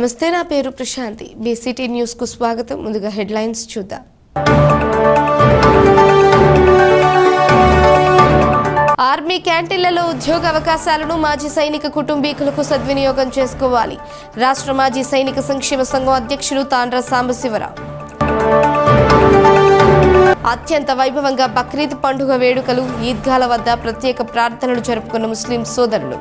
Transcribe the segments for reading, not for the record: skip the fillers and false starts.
నమస్తే, నా పేరు ప్రశాంతి. బీసీటీ న్యూస్ కు స్వాగతం. ముందుగా హెడ్లైన్స్ చూద్దాం. ఆర్మీ క్యాంటీన్లలో ఉద్యోగ అవకాశాలను మాజీ సైనిక కుటుంబీకులకు సద్వినియోగం చేసుకోవాలి. రాష్ట్ర మాజీ సైనిక సంక్షేమ సంఘం అధ్యక్షులు తాండ్ర సాంబశివరావు. అత్యంత వైభవంగా బక్రీద్ పండుగ వేడుకలు, ఈద్గాల వద్ద ప్రత్యేక ప్రార్థనలు జరుపుకున్న ముస్లిం సోదరులు.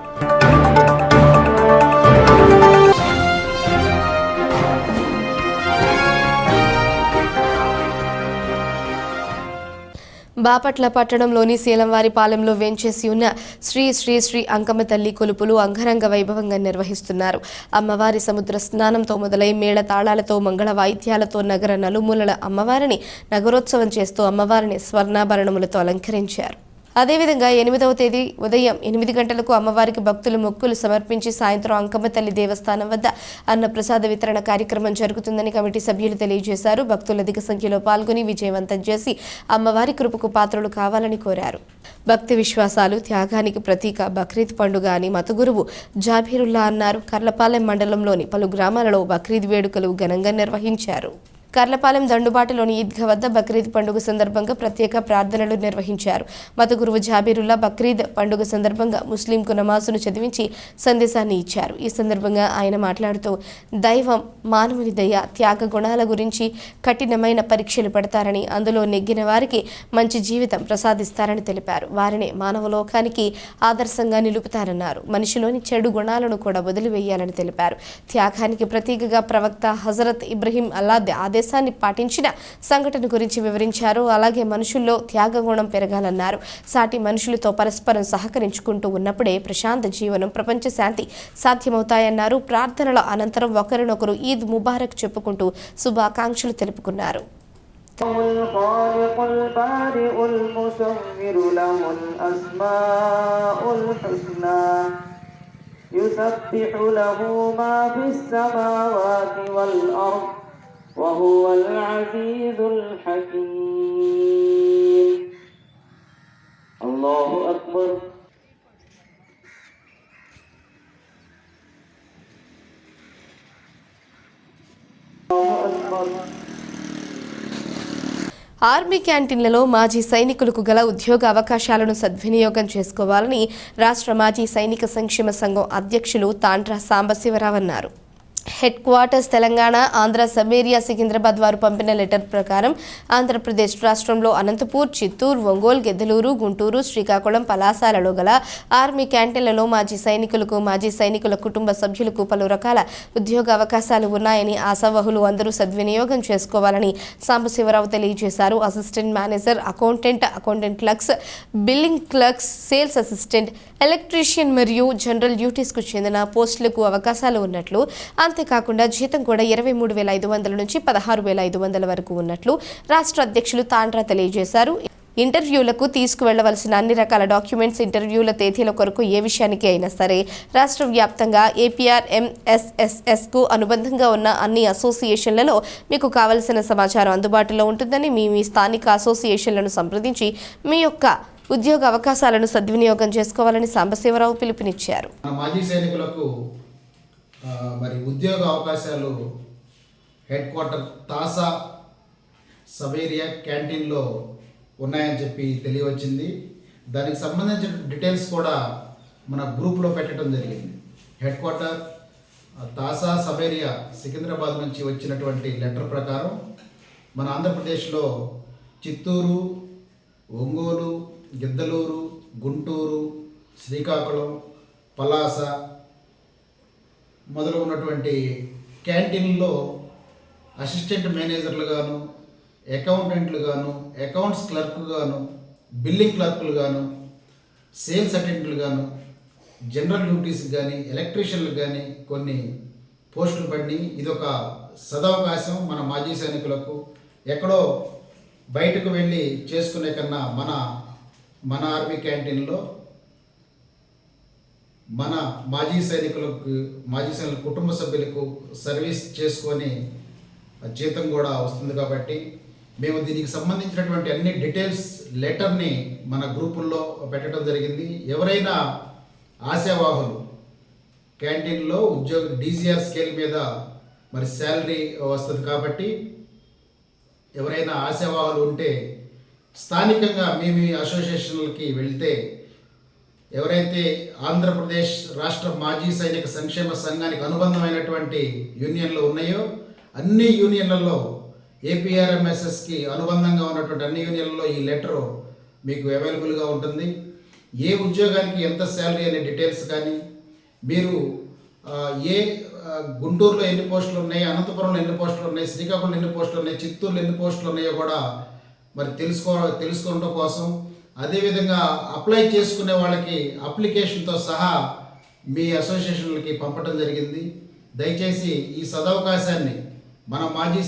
బాపట్ల పట్టణంలోని శీలంవారిపాలెంలో వేంచేసి ఉన్న శ్రీ శ్రీ శ్రీ అంకమ్మ తల్లి కొలుపులు అంగరంగ వైభవంగా నిర్వహిస్తున్నారు. అమ్మవారి సముద్ర స్నానంతో మొదలై మేళ తాళాలతో, మంగళ వాయిద్యాలతో నగర నలుమూలల అమ్మవారిని నగరోత్సవం చేస్తూ అమ్మవారిని స్వర్ణాభరణములతో అలంకరించారు. అదేవిధంగా 8వ తేదీ ఉదయం 8 గంటలకు అమ్మవారికి భక్తులు మొక్కులు సమర్పించి సాయంత్రం అంకమ్మ తల్లి దేవస్థానం వద్ద అన్నప్రసాద వితరణ కార్యక్రమం జరుగుతుందని కమిటీ సభ్యులు తెలియజేశారు. భక్తులు అధిక సంఖ్యలో పాల్గొని విజయవంతం చేసి అమ్మవారి కృపకు పాత్రలు కావాలని కోరారు. భక్తి విశ్వాసాలు త్యాగానికి ప్రతీక బక్రీద్ పండుగ అని మతగురువు జాబీరుల్లా అన్నారు. కర్లపాలెం మండలంలోని పలు గ్రామాలలో బక్రీద్ వేడుకలు ఘనంగా నిర్వహించారు. కర్లపాలెం దండుబాటులోని ఈద్గా వద్ద బక్రీద్ పండుగ సందర్భంగా ప్రత్యేక ప్రార్థనలు నిర్వహించారు. మతగురువు జాబీరుల్లా బక్రీద్ పండుగ సందర్భంగా ముస్లింకు నమాజును చదివించి సందేశాన్ని ఇచ్చారు. ఈ సందర్భంగా ఆయన మాట్లాడుతూ దైవం మానవుని దయ, త్యాగ గుణాల గురించి కఠినమైన పరీక్షలు పెడతారని, అందులో నెగ్గిన వారికి మంచి జీవితం ప్రసాదిస్తారని తెలిపారు. వారిని మానవలోకానికి ఆదర్శంగా నిలుపుతారన్నారు. మనిషిలోని చెడు గుణాలను కూడా వదిలివేయాలని తెలిపారు. త్యాగానికి ప్రతీకగా ప్రవక్త హజరత్ ఇబ్రహీం అల్లాహ్ ఆదేశాన్ని పాటించిన సంఘటన గురించి వివరించారు. అలాగే మనుషుల్లో త్యాగ గుణం పెరగాలన్నారు. సాటి మనుషులతో పరస్పరం సహకరించుకుంటూ ఉన్నప్పుడే ప్రశాంత జీవనం, ప్రపంచ శాంతి సాధ్యమవుతాయన్నారు. ప్రార్థనల అనంతరం ఒకరినొకరు ఈద్ ముబారక్ చెప్పుకుంటూ శుభాకాంక్షలు తెలుపుకున్నారు. وهو العزيز الحكيم. الله أكبر. ఆర్మీ క్యాంటీన్లలో మాజీ సైనికులకు గల ఉద్యోగ అవకాశాలను సద్వినియోగం చేసుకోవాలని రాష్ట్ర మాజీ సైనిక సంక్షేమ సంఘం అధ్యక్షులు తాండ్ర సాంబశివరావు అన్నారు. హెడ్ క్వార్టర్స్ తెలంగాణ, ఆంధ్ర సబేరియా సికింద్రాబాద్ వారు పంపిన లెటర్ ప్రకారం ఆంధ్రప్రదేశ్ రాష్ట్రంలో అనంతపూర్, చిత్తూరు, ఒంగోలు, గిద్దలూరు, గుంటూరు, శ్రీకాకుళం, పలాసలలో గల ఆర్మీ క్యాంటీన్లలో మాజీ సైనికులకు, మాజీ సైనికుల కుటుంబ సభ్యులకు పలు రకాల ఉద్యోగ అవకాశాలు ఉన్నాయని ఆశావహులు అందరూ సద్వినియోగం చేసుకోవాలని సాంబశివరావు తెలియజేశారు. Assistant manager, accountant clerks, billing clerks, sales assistant, electrician మరియు జనరల్ డ్యూటీస్కు చెందిన పోస్టులకు అవకాశాలు ఉన్నట్లు, అంతేకాకుండా జీతం కూడా 23,500 నుంచి 16,500 వరకు ఉన్నట్లు రాష్ట్ర అధ్యక్షులు తాండ్రా తెలియజేశారు. ఇంటర్వ్యూలకు తీసుకువెళ్లవలసిన అన్ని రకాల డాక్యుమెంట్స్, ఇంటర్వ్యూల తేదీల కొరకు ఏ విషయానికి అయినా సరే రాష్ట్ర వ్యాప్తంగా APRMSSSకు అనుబంధంగా ఉన్న అన్ని అసోసియేషన్లలో మీకు కావలసిన సమాచారం అందుబాటులో ఉంటుందని, మీ స్థానిక అసోసియేషన్లను సంప్రదించి మీ యొక్క ఉద్యోగ అవకాశాలను సద్వినియోగం చేసుకోవాలని సాంబశివరావు పిలుపునిచ్చారు. మాజీ సైనికులకు మరి ఉద్యోగ అవకాశాలు హెడ్ క్వార్టర్ తాసా సబేరియా క్యాంటీన్లో ఉన్నాయని చెప్పి తెలియవచ్చింది. దానికి సంబంధించిన డీటెయిల్స్ కూడా మన గ్రూప్లో పెట్టడం జరిగింది. హెడ్ క్వార్టర్ తాసా సబేరియా సికింద్రాబాద్ నుంచి వచ్చినటువంటి లెటర్ ప్రకారం మన ఆంధ్రప్రదేశ్లో చిత్తూరు, ఒంగోలు, గిద్దలూరు, గుంటూరు, శ్రీకాకుళం, పలాస మొదలు ఉన్నటువంటి క్యాంటీన్లో అసిస్టెంట్ మేనేజర్లు గాను, అకౌంటెంట్లు గాను, అకౌంట్స్ క్లర్క్ గాను, బిల్లింగ్ క్లర్కులు గాను, సేల్స్ అటెండెంట్లు గాను, జనరల్ డ్యూటీస్ కానీ, ఎలక్ట్రీషియన్లు కానీ కొన్ని పోస్టులు పడి ఇదొక సదవకాశం మన మాజీ సైనికులకు. ఎక్కడో బయటకు వెళ్ళి చేసుకునే కన్నా మన ఆర్మీ క్యాంటీన్లో మన మాజీ సైనికుల కుటుంబ సభ్యులకు సర్వీస్ చేసుకొని జీతం కూడా వస్తుంది. కాబట్టి మేము దీనికి సంబంధించినటువంటి అన్ని డీటెయిల్స్ లెటర్ని మన గ్రూపుల్లో పెట్టడం జరిగింది. ఎవరైనా ఆశావాహులు క్యాంటీన్లో ఉద్యోగ DCR స్కేల్ మీద మరి శాలరీ వస్తుంది. కాబట్టి ఎవరైనా ఆశావాహులు ఉంటే స్థానికంగా మీ అసోసియేషన్లకి వెళ్తే ఎవరైతే ఆంధ్రప్రదేశ్ రాష్ట్ర మాజీ సైనిక సంక్షేమ సంఘానికి అనుబంధమైనటువంటి యూనియన్లు ఉన్నాయో అన్ని యూనియన్లలో ఏపీఆర్ఎంఎస్ఎస్కి అనుబంధంగా ఉన్నటువంటి అన్ని యూనియన్లలో ఈ లెటరు మీకు అవైలబుల్గా ఉంటుంది. ఏ ఉద్యోగానికి ఎంత శాలరీ అనే డీటెయిల్స్ కానీ, మీరు ఏ గుంటూరులో ఎన్ని పోస్టులు ఉన్నాయి, అనంతపురంలో ఎన్ని పోస్టులు ఉన్నాయి, శ్రీకాకుళంలో ఎన్ని పోస్టులు ఉన్నాయి, చిత్తూరులో ఎన్ని పోస్టులు ఉన్నాయో కూడా మరి తెలుసుకోవడం కోసం, అదేవిధంగా అప్లై చేసుకునే వాళ్ళకి అప్లికేషన్తో సహా మీ అసోసియేషన్లకి పంపడం జరిగింది. దయచేసి ఈ సదవకాశాన్ని మన మాజీ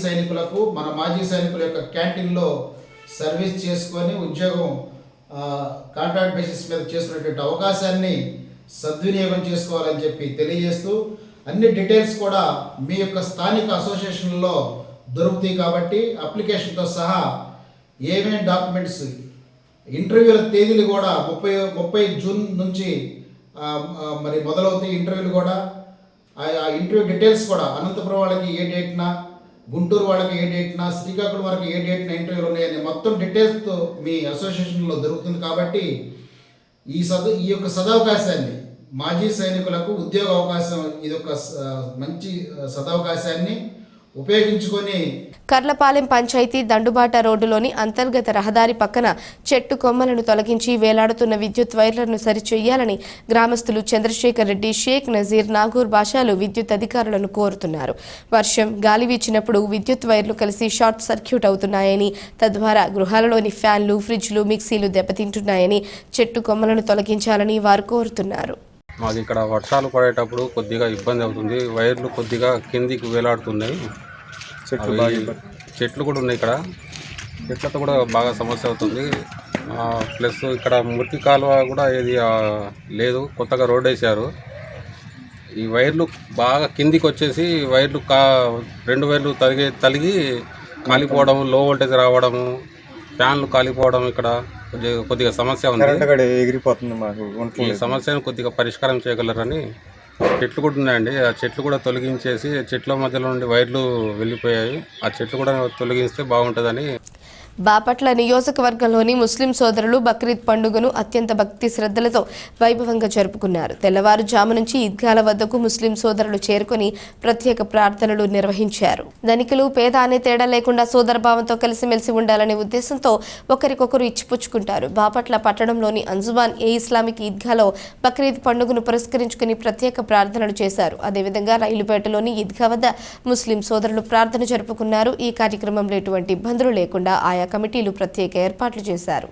సైనికుల యొక్క క్యాంటీన్లో సర్వీస్ చేసుకొని ఉద్యోగం కాంట్రాక్ట్ బేసిస్ మీద చేసుకునేటువంటి అవకాశాన్ని సద్వినియోగం చేసుకోవాలని చెప్పి తెలియజేస్తూ, అన్ని డీటెయిల్స్ కూడా మీ యొక్క స్థానిక అసోసియేషన్లో దొరుకుతాయి. కాబట్టి అప్లికేషన్తో సహా ఏమేమి డాక్యుమెంట్స్, ఇంటర్వ్యూల తేదీలు కూడా 30 జూన్ నుంచి మరి మొదలవుతాయి ఇంటర్వ్యూలు కూడా. ఆ ఇంటర్వ్యూ డీటెయిల్స్ కూడా అనంతపురం వాళ్ళకి ఏ డేట్న, గుంటూరు వాళ్ళకి ఏ డేట్న, శ్రీకాకుళం వాళ్ళకి ఏ డేట్న ఇంటర్వ్యూలు ఉన్నాయని మొత్తం డీటెయిల్స్తో మీ అసోసియేషన్లో దొరుకుతుంది. కాబట్టి ఈ యొక్క సదవకాశాన్ని మాజీ సైనికులకు ఉద్యోగ అవకాశం, ఇది ఒక మంచి సదవకాశాన్ని ఉపయోగించుకొని కర్లపాలెం పంచాయతీ దండుబాట రోడ్డులోని అంతర్గత రహదారి పక్కన చెట్టు కొమ్మలను తొలగించి వేలాడుతున్న విద్యుత్ వైర్లను సరిచేయాలని గ్రామస్తులు చంద్రశేఖర్ రెడ్డి, షేక్ నజీర్, నాగూర్ బాషాలు విద్యుత్ అధికారులను కోరుతున్నారు. వర్షం, గాలి వీచినప్పుడు విద్యుత్ వైర్లు కలిసి షార్ట్ సర్క్యూట్ అవుతున్నాయని, తద్వారా గృహాలలోని ఫ్యాన్లు, ఫ్రిడ్జ్లు, మిక్సీలు దెబ్బతింటున్నాయని, చెట్టు కొమ్మలను తొలగించాలని వారు కోరుతున్నారు. మాకు ఇక్కడ వర్షాలు పడేటప్పుడు కొద్దిగా ఇబ్బంది అవుతుంది. వైర్లు కొద్దిగా కిందికి వేలాడుతున్నాయి. చెట్లు కూడా ఉన్నాయి. ఇక్కడ చెట్లతో కూడా బాగా సమస్య అవుతుంది. ప్లస్ ఇక్కడ మురికి కాలువ కూడా ఏది లేదు, కొత్తగా రోడ్ వేశారు. ఈ వైర్లు బాగా కిందికి వచ్చేసి వైర్లు 2 వైర్లు తలిగి కాలిపోవడం, లో వోల్టేజ్ రావడము, ఫ్యాన్లు కాలిపోవడం ఇక్కడ కొద్దిగా సమస్య ఉంది. ఈ సమస్యను కొద్దిగా పరిష్కారం చేయగలరని. చెట్లు కూడా ఉన్నాయండి, ఆ చెట్లు కూడా తొలగించేసి, చెట్ల మధ్యలో నుండి వైర్లు వెళ్ళిపోయాయి, ఆ చెట్లు కూడా తొలగిస్తే బాగుంటుందని. బాపట్ల నియోజకవర్గంలోని ముస్లిం సోదరులు బక్రీద్ పండుగను అత్యంత భక్తి శ్రద్ధలతో వైభవంగా జరుపుకున్నారు. తెల్లవారుజాము నుంచి ఈద్గాల వద్దకు ముస్లిం సోదరులు చేరుకుని ప్రత్యేక ప్రార్థనలు నిర్వహించారు. ధనికులు పేద అనే తేడా లేకుండా సోదరభావంతో కలిసిమెలిసి ఉండాలనే ఉద్దేశంతో ఒకరికొకరు ఇచ్చిపుచ్చుకుంటారు. బాపట్ల పట్టణంలోని అంజుమాన్ ఇస్లామిక్ ఈద్గాలో బక్రీద్ పండుగను పురస్కరించుకుని ప్రత్యేక ప్రార్థనలు చేశారు. అదేవిధంగా రైలుపేటలోని ఈద్గా వద్ద ముస్లిం సోదరులు ప్రార్థన జరుపుకున్నారు. ఈ కార్యక్రమంలో ఎటువంటి ఇబ్బందులు లేకుండా ఆయా కమిటీలు ప్రత్యేక ఏర్పాట్లు చేశారు.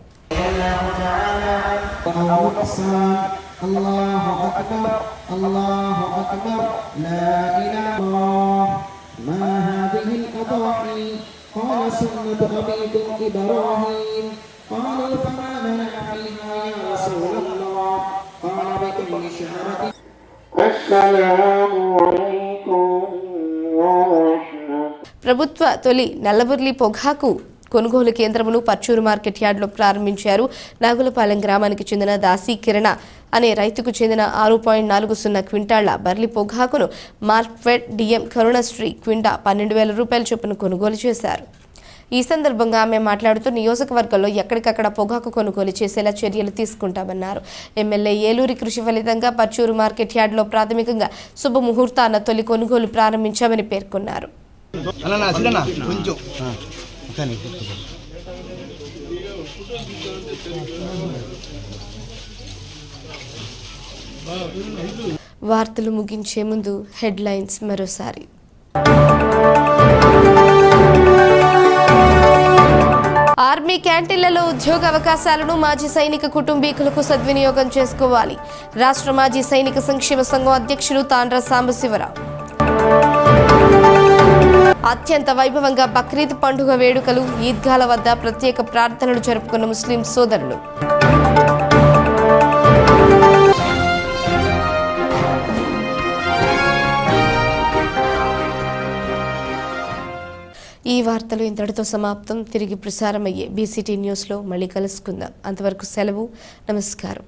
ప్రభుత్వ తొలి నల్లబుర్లి పొగాకు కొనుగోలు కేంద్రమును పర్చూరు మార్కెట్ యార్డులో ప్రారంభించారు. నాగులపాలెం గ్రామానికి చెందిన దాసి కిరణ అనే రైతుకు చెందిన 6.40 క్వింటాళ్ల బర్లి పొగాకును మార్క్ఫెడ్ డిఎం కరుణశ్రీ క్వింటా 12,000 రూపాయల చొప్పున కొనుగోలు చేశారు. ఈ సందర్భంగా ఆమె మాట్లాడుతూ నియోజకవర్గంలో ఎక్కడికక్కడ పొగాకు కొనుగోలు చేసేలా చర్యలు తీసుకుంటామన్నారు. ఎమ్మెల్యే ఏలూరి కృషి ఫలితంగా పర్చూరు మార్కెట్ యార్డులో ప్రాథమికంగా శుభముహూర్తాన తొలి కొనుగోలు ప్రారంభించామని పేర్కొన్నారు. వార్తలు ముగించే ముందు హెడ్లైన్స్ మరోసారి. ఆర్మీ క్యాంటీన్లలో ఉద్యోగ అవకాశాలను మాజీ సైనిక కుటుంబీకులకు సద్వినియోగం చేసుకోవాలి. రాష్ట్ర మాజీ సైనిక సంక్షేమ సంఘం అధ్యక్షులు తాండ్ర సాంబశివరావు. అత్యంత వైభవంగా బక్రీద్ పండుగ వేడుకలు, ఈద్గాల వద్ద ప్రత్యేక ప్రార్థనలు జరుపుకున్న ముస్లిం సోదరులు. ఈ వార్తలు ఇంతటితో సమాప్తం. తిరిగి ప్రసారమయ్యే బీసీటీ న్యూస్లో మళ్ళీ కలుసుకుందాం. అంతవరకు సెలవు. నమస్కారం.